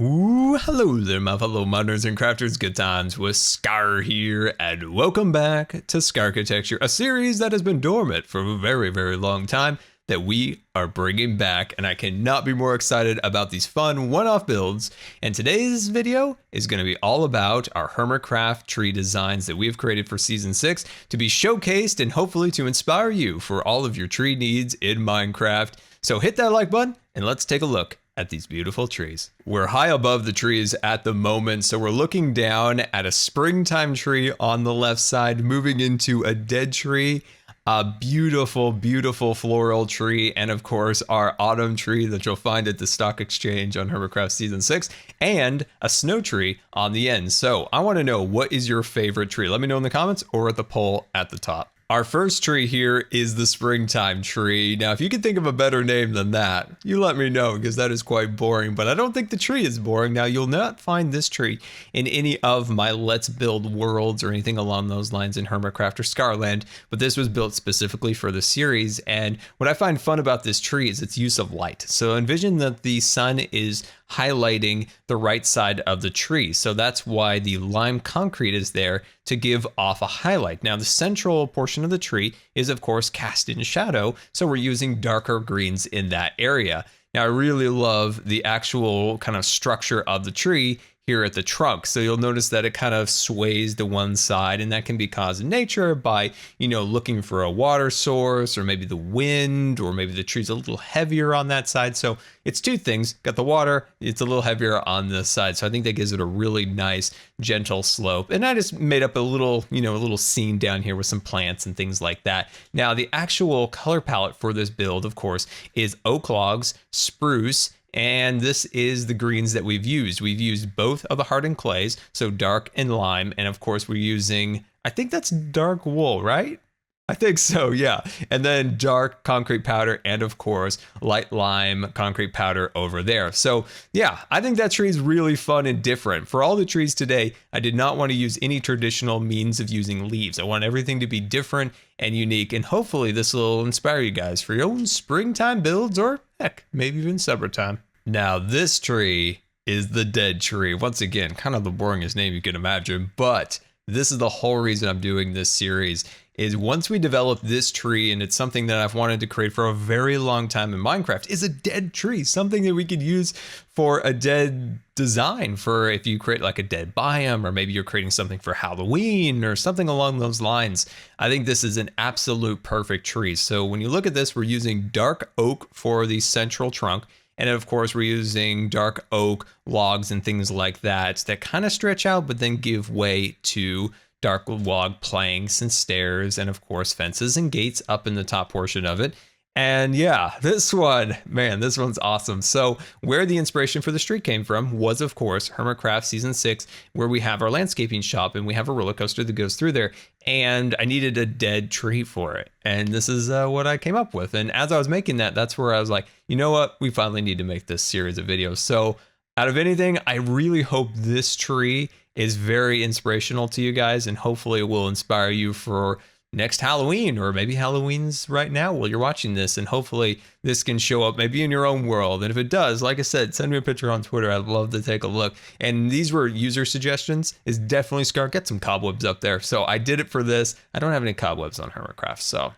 Ooh, hello there, my fellow miners and crafters. Good times with Scar here, and welcome back to Scarchitecture, a series that has been dormant for a very, very long time that we are bringing back, and I cannot be more excited about these fun one-off builds. And today's video is going to be all about our Hermitcraft tree designs that we have created for Season 6 to be showcased and hopefully to inspire you for all of your tree needs in Minecraft. So hit that like button, and let's take a look at these beautiful trees. We're high above the trees at the moment, so we're looking down at a springtime tree on the left side, moving into a dead tree, a beautiful, beautiful floral tree, and of course our autumn tree that you'll find at the stock exchange on Hermitcraft Season 6, and a snow tree on the end. So I want to know, what is your favorite tree? Let me know in the comments or at the poll at the top. Our first tree here is the springtime tree. Now, if you can think of a better name than that, you let me know, because that is quite boring, but I don't think the tree is boring. Now, you'll not find this tree in any of my Let's Build worlds or anything along those lines in Hermitcraft or Scarland, but this was built specifically for the series. And what I find fun about this tree is its use of light. So envision that the sun is highlighting the right side of the tree. So that's why the lime concrete is there to give off a highlight. Now, the central portion of the tree is of course cast in shadow, so we're using darker greens in that area. Now, I really love the actual kind of structure of the tree here at the trunk. So you'll notice that it kind of sways to one side, and that can be caused in nature by, looking for a water source, or maybe the wind, or maybe the tree's a little heavier on that side. So it's two things. Got the water, it's a little heavier on this side. So I think that gives it a really nice, gentle slope. And I just made up a little, a little scene down here with some plants and things like that. Now, the actual color palette for this build, of course, is oak logs, spruce, and this is the greens that we've used. We've used both of the hardened clays, so dark and lime. And of course, we're using, I think that's dark wool, right? I think so, yeah. And then dark concrete powder, and of course, light lime concrete powder over there. So yeah, I think that tree is really fun and different. For all the trees today, I did not want to use any traditional means of using leaves. I want everything to be different and unique, and hopefully this will inspire you guys for your own springtime builds, or heck, maybe even summertime. Now, this tree is the dead tree. Once again, kind of the boringest name you can imagine, but this is the whole reason I'm doing this series. Is once we develop this tree, and it's something that I've wanted to create for a very long time in Minecraft, is a dead tree, something that we could use for a dead design, for if you create like a dead biome, or maybe you're creating something for Halloween or something along those lines. I think this is an absolute perfect tree. So when you look at this, we're using dark oak for the central trunk. And of course, we're using dark oak logs and things like that kind of stretch out, but then give way to dark log planks and stairs, and of course, fences and gates up in the top portion of it. And yeah, this one, man, this one's awesome. So where the inspiration for the street came from was, of course, Hermitcraft Season 6, where we have our landscaping shop and we have a roller coaster that goes through there. And I needed a dead tree for it. And this is what I came up with. And as I was making that, that's where I was like, you know what? We finally need to make this series of videos. So out of anything, I really hope this tree is very inspirational to you guys, and hopefully it will inspire you for next Halloween, or maybe Halloween's right now while you're watching this, and hopefully this can show up maybe in your own world. And if it does, like I said, send me a picture on Twitter. I'd love to take a look. And these were user suggestions. Is definitely Scar, get some cobwebs up there. So I did it for this. I don't have any cobwebs on Hermitcraft, so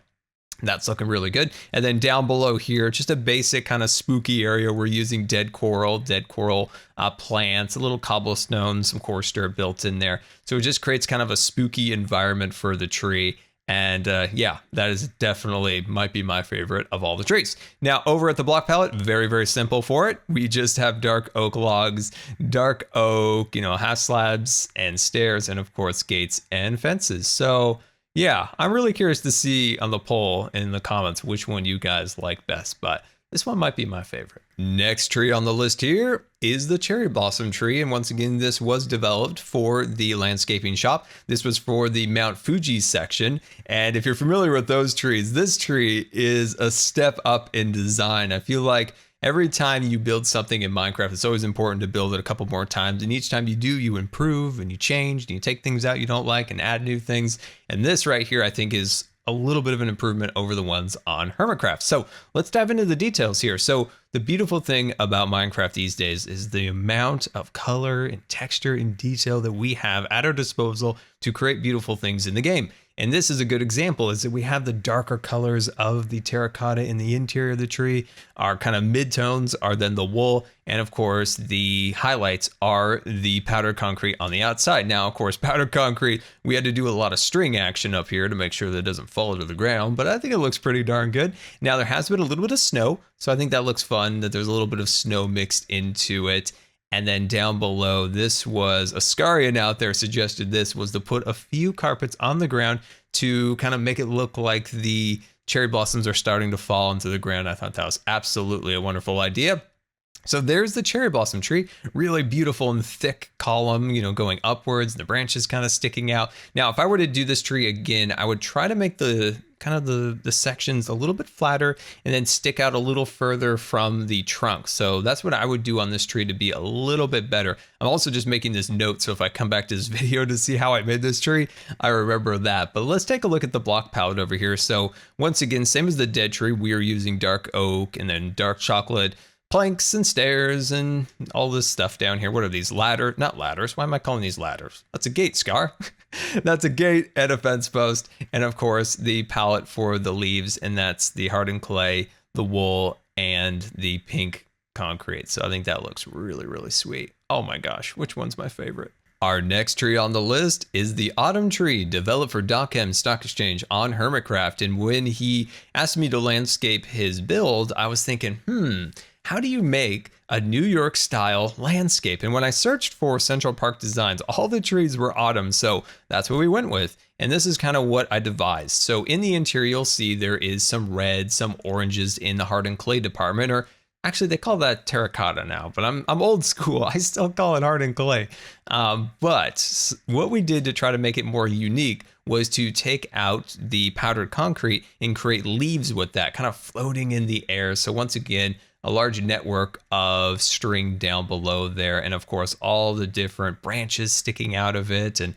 that's looking really good. And then down below here, just a basic kind of spooky area. We're using dead coral plants, a little cobblestone, some coarse dirt built in there. So it just creates kind of a spooky environment for the tree. And yeah, that is definitely might be my favorite of all the trees. Now, over at the block palette, very, very simple for it. We just have dark oak logs, dark oak, half slabs and stairs, and of course, gates and fences. So yeah, I'm really curious to see on the poll in the comments which one you guys like best, but this one might be my favorite. Next tree on the list here is the cherry blossom tree. And once again, this was developed for the landscaping shop. This was for the Mount Fuji section. And if you're familiar with those trees, this tree is a step up in design. I feel like every time you build something in Minecraft, it's always important to build it a couple more times. And each time you do, you improve and you change and you take things out you don't like and add new things. And this right here, I think, is a little bit of an improvement over the ones on Hermitcraft. So let's dive into the details here. So the beautiful thing about Minecraft these days is the amount of color and texture and detail that we have at our disposal to create beautiful things in the game. And this is a good example, is that we have the darker colors of the terracotta in the interior of the tree. Our kind of midtones are then the wool. And of course, the highlights are the powdered concrete on the outside. Now, of course, powdered concrete, we had to do a lot of string action up here to make sure that it doesn't fall to the ground, but I think it looks pretty darn good. Now, there has been a little bit of snow, so I think that looks fun, that there's a little bit of snow mixed into it. And then down below, this was a Scarian out there suggested this was to put a few carpets on the ground to kind of make it look like the cherry blossoms are starting to fall into the ground. I thought that was absolutely a wonderful idea. So there's the cherry blossom tree, really beautiful and thick column, you know, going upwards, the branches kind of sticking out. Now, if I were to do this tree again, I would try to make the kind of the sections a little bit flatter and then stick out a little further from the trunk. So that's what I would do on this tree to be a little bit better. I'm also just making this note, so if I come back to this video to see how I made this tree, I remember that. But let's take a look at the block palette over here. So once again, same as the dead tree, we are using dark oak and then dark chocolate planks and stairs and all this stuff down here. What are these? Not ladders. Why am I calling these ladders? That's a gate, Scar. That's a gate and a fence post. And of course, the palette for the leaves, and that's the hardened clay, the wool, and the pink concrete. So I think that looks really, really sweet. Oh my gosh, which one's my favorite? Our next tree on the list is the autumn tree, developed for .chem Stock Exchange on Hermitcraft. And when he asked me to landscape his build, I was thinking, how do you make a New York style landscape? And when I searched for Central Park designs, all the trees were autumn. So that's what we went with. And this is kind of what I devised. So in the interior, you'll see there is some red, some oranges in the hardened clay department, or actually they call that terracotta now, but I'm old school. I still call it hardened clay. But what we did to try to make it more unique was to take out the powdered concrete and create leaves with that kind of floating in the air. So once again, a large network of string down below there. And of course, all the different branches sticking out of it. And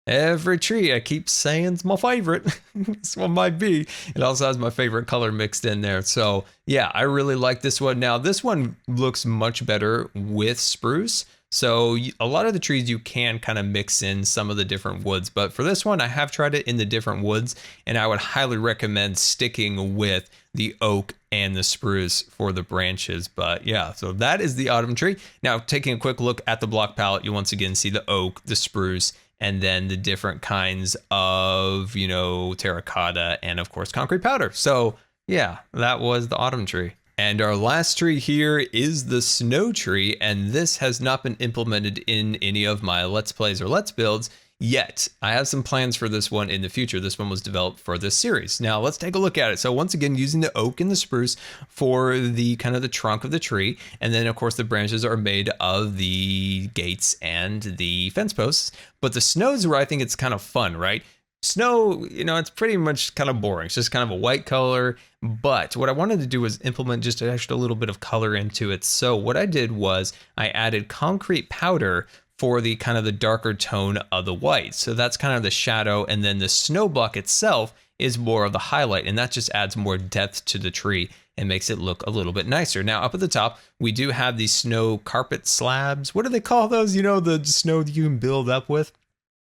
every tree, I keep saying, is my favorite. This one might be. It also has my favorite color mixed in there. So yeah, I really like this one. Now, this one looks much better with spruce. So a lot of the trees you can kind of mix in some of the different woods, but for this one, I have tried it in the different woods, and I would highly recommend sticking with the oak and the spruce for the branches. But yeah, so that is the autumn tree. Now, taking a quick look at the block palette, you once again see the oak, the spruce, and then the different kinds of, you know, terracotta and of course concrete powder. So yeah, that was the autumn tree. And our last tree here is the snow tree, and this has not been implemented in any of my Let's Plays or Let's Builds yet. I have some plans for this one in the future. This one was developed for this series. Now let's take a look at it. So once again, using the oak and the spruce for the kind of the trunk of the tree. And then of course the branches are made of the gates and the fence posts. But the snow is where I think it's kind of fun, right? Snow, you know, it's pretty much kind of boring. It's just kind of a white color. But what I wanted to do was implement just an extra little bit of color into it. So what I did was I added concrete powder for the kind of the darker tone of the white. So that's kind of the shadow. And then the snow block itself is more of the highlight. And that just adds more depth to the tree and makes it look a little bit nicer. Now up at the top, we do have these snow carpet slabs. What do they call those? You know, the snow that you can build up with?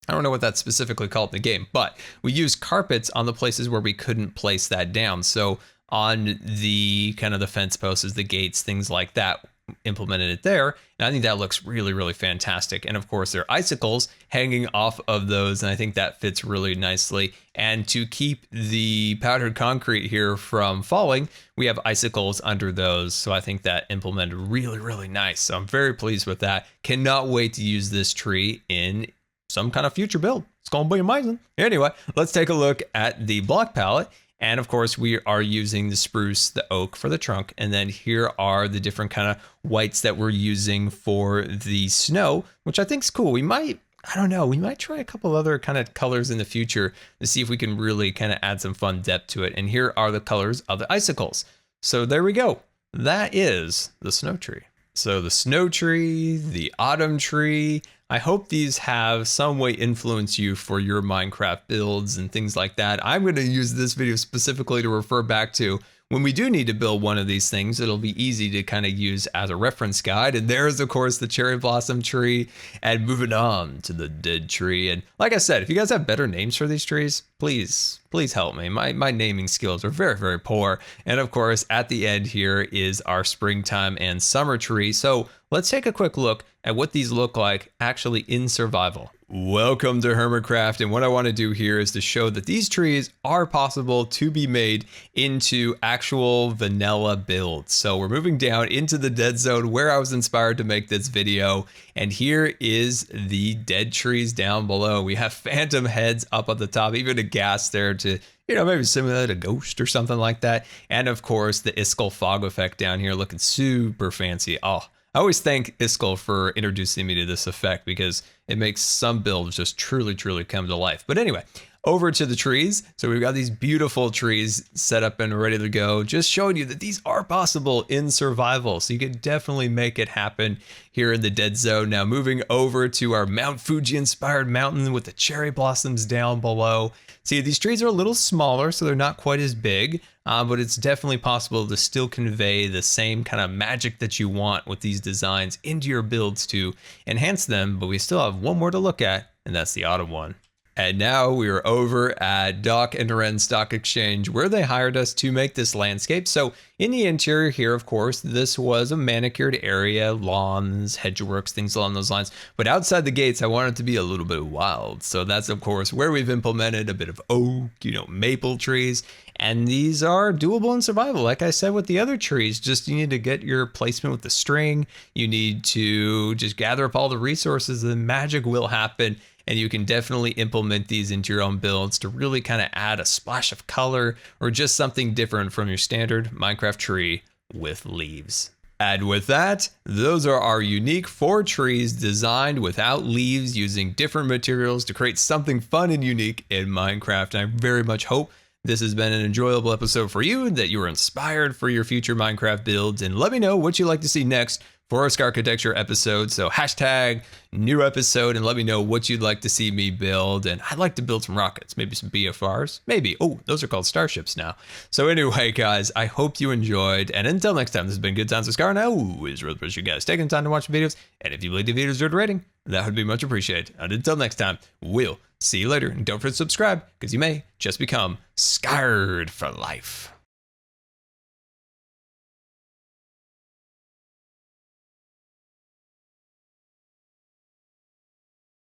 I don't know what that's specifically called in the game, but we use carpets on the places where we couldn't place that down. So on the kind of the fence posts, the gates, things like that, implemented it there. And I think that looks really, really fantastic. And of course, there are icicles hanging off of those. And I think that fits really nicely. And to keep the powdered concrete here from falling, we have icicles under those. So I think that implemented really, really nice. So I'm very pleased with that. Cannot wait to use this tree in some kind of future build. It's gonna be amazing. Anyway, let's take a look at the block palette. And of course, we are using the spruce, the oak for the trunk. And then here are the different kind of whites that we're using for the snow, which I think is cool. We might try a couple other kind of colors in the future to see if we can really kind of add some fun depth to it. And here are the colors of the icicles. So there we go. That is the snow tree. So the snow tree, the autumn tree, I hope these have some way influence you for your Minecraft builds and things like that. I'm going to use this video specifically to refer back to when we do need to build one of these things. It'll be easy to kind of use as a reference guide. And there's, of course, the cherry blossom tree. And moving on to the dead tree. And like I said, if you guys have better names for these trees, please help me. My naming skills are very, very poor. And of course, at the end here is our springtime and summer tree. So let's take a quick look at what these look like actually in survival. Welcome to Hermitcraft, and what I want to do here is to show that these trees are possible to be made into actual vanilla builds. So we're moving down into the dead zone where I was inspired to make this video, and here is the dead trees down below. We have phantom heads up at the top, even a ghast there to, maybe simulate a ghost or something like that. And of course, the Iskall fog effect down here looking super fancy. Oh, I always thank Iskall for introducing me to this effect because it makes some builds just truly, truly come to life. But anyway, over to the trees. So we've got these beautiful trees set up and ready to go, just showing you that these are possible in survival. So you can definitely make it happen here in the dead zone. Now moving over to our Mount Fuji inspired mountain with the cherry blossoms down below. See, these trees are a little smaller, so they're not quite as big, but it's definitely possible to still convey the same kind of magic that you want with these designs into your builds to enhance them. But we still have one more to look at, and that's the autumn one. And now we are over at Doc and Ren Stock Exchange, where they hired us to make this landscape. So in the interior here, of course, this was a manicured area, lawns, hedgeworks, things along those lines. But outside the gates, I wanted it to be a little bit wild. So that's, of course, where we've implemented a bit of oak, maple trees. And these are doable in survival. Like I said with the other trees, just you need to get your placement with the string. You need to just gather up all the resources, and magic will happen. And you can definitely implement these into your own builds to really kind of add a splash of color or just something different from your standard Minecraft tree with leaves. And with that, those are our unique 4 trees designed without leaves, using different materials to create something fun and unique in Minecraft. And I very much hope this has been an enjoyable episode for you, that you were inspired for your future Minecraft builds. And let me know what you'd like to see next for a Scarchitecture episode. So hashtag new episode, and let me know what you'd like to see me build. And I'd like to build some rockets, maybe some BFRs, maybe. Oh, those are called starships now. So anyway, guys, I hope you enjoyed. And until next time, this has been Good Times with Scar, and I always really appreciate you guys taking the time to watch the videos. And if you believe the video deserved a rating, that would be much appreciated. And until next time, we'll see you later. And don't forget to subscribe, because you may just become scarred for life.